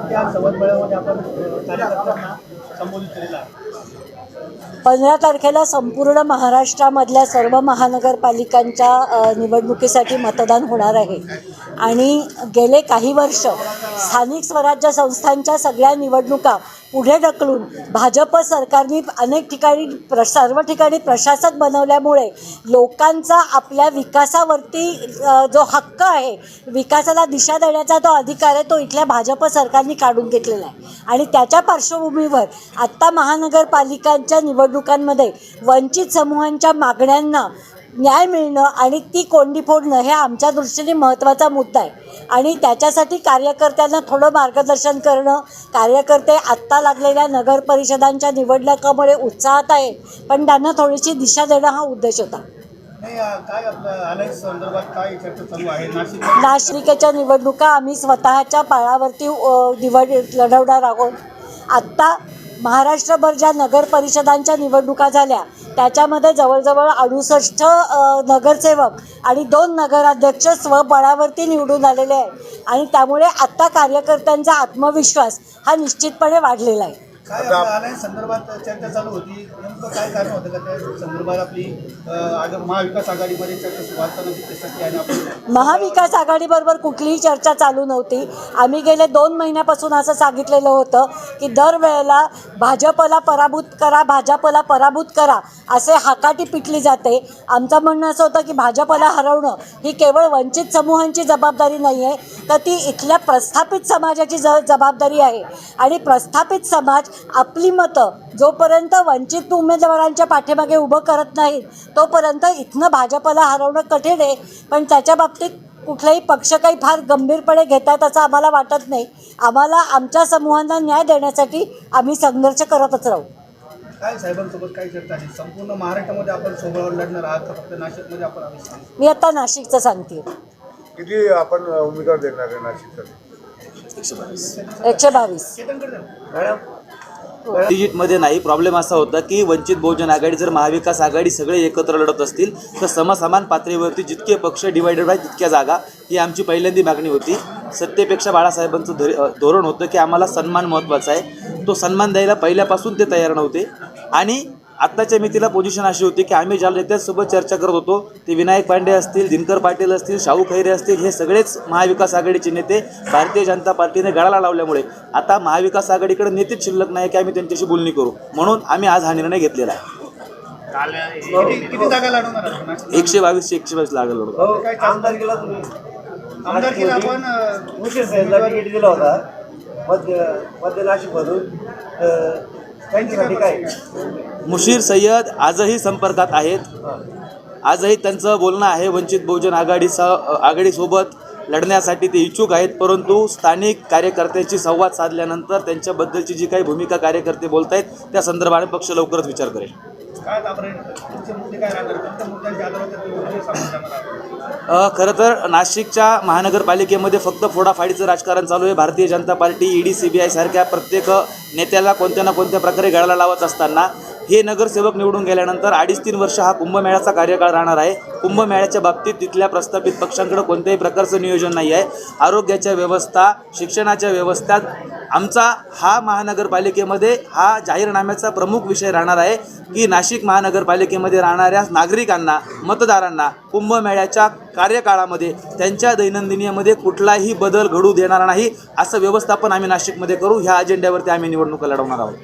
त्या संवादमेळाव्यामध्ये आपण कार्यकर्त्यांना संबोधित केलेला आहे. 15 तारखेला संपूर्ण महाराष्ट्रामधल्या सर्व महानगरपालिकांच्या निवडणुकीसाठी मतदान होणार आहे आणि गेले काही वर्ष स्थानिक स्वराज्य संस्थांच्या सगळ्या निवडणुका पुढे ढकलून भाजप सरकारने अनेक ठिकाणी सर्व ठिकाणी प्रशासक बनवल्यामुळे लोकांचा आपल्या विकासावरती जो हक्क आहे, विकासाला दिशा देण्याचा जो अधिकार आहे, तो इथल्या भाजप सरकारने काढून घेतलेला आहे. आणि त्याच्या पार्श्वभूमीवर आत्ता महानगरपालिकांच्या निवडणुकांमध्ये वंचित समूहांच्या मागण्यांना न्याय मिळणं आणि ती कोंडी फोडणं हे आमच्या दृष्टीने महत्त्वाचा मुद्दा आहे. आणि त्याच्यासाठी कार्यकर्त्यांना थोडं मार्गदर्शन करणं, कार्यकर्ते आत्ता लागलेल्या नगर परिषदांच्या निवडणुकामुळे उत्साहात आहे, पण त्यांना थोडीशी दिशा देणं हा उद्देश होता. काय आपलं अलायन्स संदर्भात काय चर्चा चालू आहे? नाशिकच्या निवडणुका आम्ही स्वतःच्या पायावरती लढवणार आहोत. आत्ता महाराष्ट्रभर ज्या नगर परिषदांच्या निवडणुका झाल्या त्याच्यामध्ये जवळजवळ 68 नगरसेवक आणि 2 नगराध्यक्ष स्वबळावरती निवडून आलेले आहे आणि त्यामुळे आत्ता कार्यकर्त्यांचा आत्मविश्वास हा निश्चितपणे वाढलेला आहे. काय अलायन्स संदर्भात चर्चा चालू होती, नेमकं काय कारण होतं का त्या संदर्भात? आपली महाविकास आघाडीमध्ये चर्चा सुरू आणि आपण महाविकास आघाडीबरोबर कुठलीही चर्चा चालू नव्हती. आम्ही गेले 2 महिन्यापासून असं सांगितलेलं होतं की दरवेळेला भाजपला पराभूत करा असे हाकाटी पिटली जाते. आमचं म्हणणं असं होतं की भाजपला हरवणं ही केवळ वंचित समूहांची जबाबदारी नाही आहे, तर ती इथल्या प्रस्थापित समाजाची जबाबदारी आहे. आणि प्रस्थापित समाज आपली मतं जोपर्यंत वंचित उमेदवारांच्या पाठीमागे उभं करत नाहीत तोपर्यंत इथनं भाजपला हरवणं कठीण आहे. पण त्याच्या बाबतीत कुठलाही पक्ष काही फार गंभीरपणे घेतात असं आम्हाला वाटत नाही. आम्हाला आमच्या समूहांना न्याय देण्यासाठी आम्ही संघर्ष करतच राहू. काय साहेबांसोबत काय चर्चा आहे? संपूर्ण महाराष्ट्रामध्ये आपण सोबळावर लढणार आहात का फक्त नाशिकमध्ये आपण? मी आता नाशिकचं सांगते. किती आपण उमेदवार देणार आहे नाशिकसाठी? 122. डिजिटमध्ये नाही. प्रॉब्लेम असा होता की वंचित बहुजन आघाडी जर महाविकास आघाडी सगळे एकत्र लढत असतील तर समसमान पातळीवरती जितके पक्ष डिवायडेड व्हाय तितक्या जागा, ही आमची पहिल्यांदी मागणी होती. सत्तेपेक्षा बाळासाहेबांचं धोरण होतं की आम्हाला सन्मान महत्त्वाचा आहे. तो सन्मान द्यायला पहिल्यापासून ते तयार नव्हते. आणि आत्ताच्या मितीला पोझिशन अशी होती की आम्ही ज्या नेत्यांसोबत चर्चा करत होतो ते विनायक पांडे असतील, दिनकर पाटील असतील, शाहू खैरे असतील, हे सगळेच महाविकास आघाडीचे नेते भारतीय जनता पार्टीने गळाला लावल्यामुळे आता महाविकास आघाडीकडे नेतेच शिल्लक नाही की आम्ही त्यांच्याशी बोलणी करू. म्हणून आम्ही आज हा निर्णय घेतलेला आहे. किती जागा लढवणार? 122 122 लागेल. काय आमदारकीला आपण मुशीर साहेबला तिकीट दिला होता मध्य नाशिकमधून, त्यांच्यासाठी काय? मुशीर सय्यद आजही संपर्कात आहेत. आजही त्यांचं बोलणं आहे वंचित बहुजन आघाडीसोबत लढण्यासाठी ते इच्छुक आहेत. परंतु स्थानिक कार्यकर्त्यांशी संवाद साधल्यानंतर त्यांच्याबद्दलची जी काही भूमिका कार्यकर्ते बोलत आहेत त्या संदर्भाने पक्ष लवकरच विचार करेल. खरं तर नाशिकच्या महानगरपालिकेमध्ये फक्त फोडाफाडीचं राजकारण चालू आहे. Bharatiya Janata party, ED, CBI सारख्या प्रत्येक नेत्याला कोणत्या ना कोणत्या प्रकारे गळाला लावत असताना हे नगरसेवक निवडून गेल्यानंतर 2.5-3 वर्ष हा कुंभमेळ्याचा कार्यकाळ राहणार आहे. कुंभमेळ्याच्या बाबतीत तिथल्या प्रस्थापित पक्षांकडे कोणत्याही प्रकारचं नियोजन नाही आहे. आरोग्याच्या व्यवस्था, शिक्षणाच्या व्यवस्थेत आमचा हा महानगरपालिकेमध्ये हा जाहीरनाम्याचा प्रमुख विषय राहणार आहे की नाशिक महानगरपालिकेमध्ये राहणाऱ्या नागरिकांना, मतदारांना कुंभमेळ्याच्या कार्यकाळामध्ये त्यांच्या दैनंदिनीमध्ये कुठलाही बदल घडू देणार नाही असं व्यवस्थापन आम्ही नाशिकमध्ये करू. ह्या अजेंड्यावरती आम्ही निवडणुका लढवणार आहोत.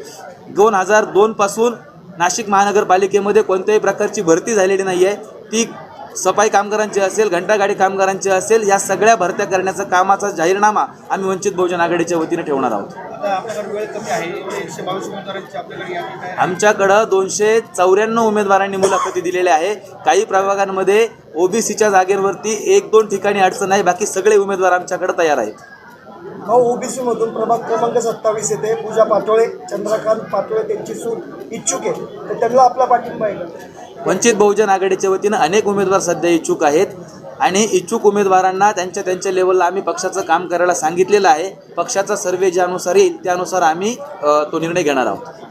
2002 पासून नाशिक महानगरपालिकेमध्ये कोणत्याही प्रकारची भरती झालेली नाही आहे. ती सफाई कामगारांची असेल, घंटागाडी कामगारांची असेल, या सगळ्या भरत्या करण्याचा कामाचा जाहीरनामा आम्ही वंचित बहुजन आघाडीच्या वतीने ठेवणार आहोत. आमच्याकडं 294 उमेदवारांनी मुलाखती दिलेल्या आहे. काही प्रभागांमध्ये OBCच्या जागेवरती 1-2 ठिकाणी अडचण आहे, बाकी सगळे उमेदवार आमच्याकडे तयार आहेत. OBC मधून प्रभाग क्रमांक 27 येते पूजा पाटोळे, चंद्रकांत पाटोळे त्यांची सून इच्छुक आहे, तर त्यांना आपला पाठिंबा आहे. वंचित बहुजन आघाडीच्या वतीनं अनेक उमेदवार सध्या इच्छुक आहेत आणि इच्छुक उमेदवारांना त्यांच्या लेवलला आम्ही पक्षाचं काम करायला सांगितलेलं आहे. पक्षाचा सर्वे ज्यानुसार येईल त्यानुसार आम्ही तो निर्णय घेणार आहोत.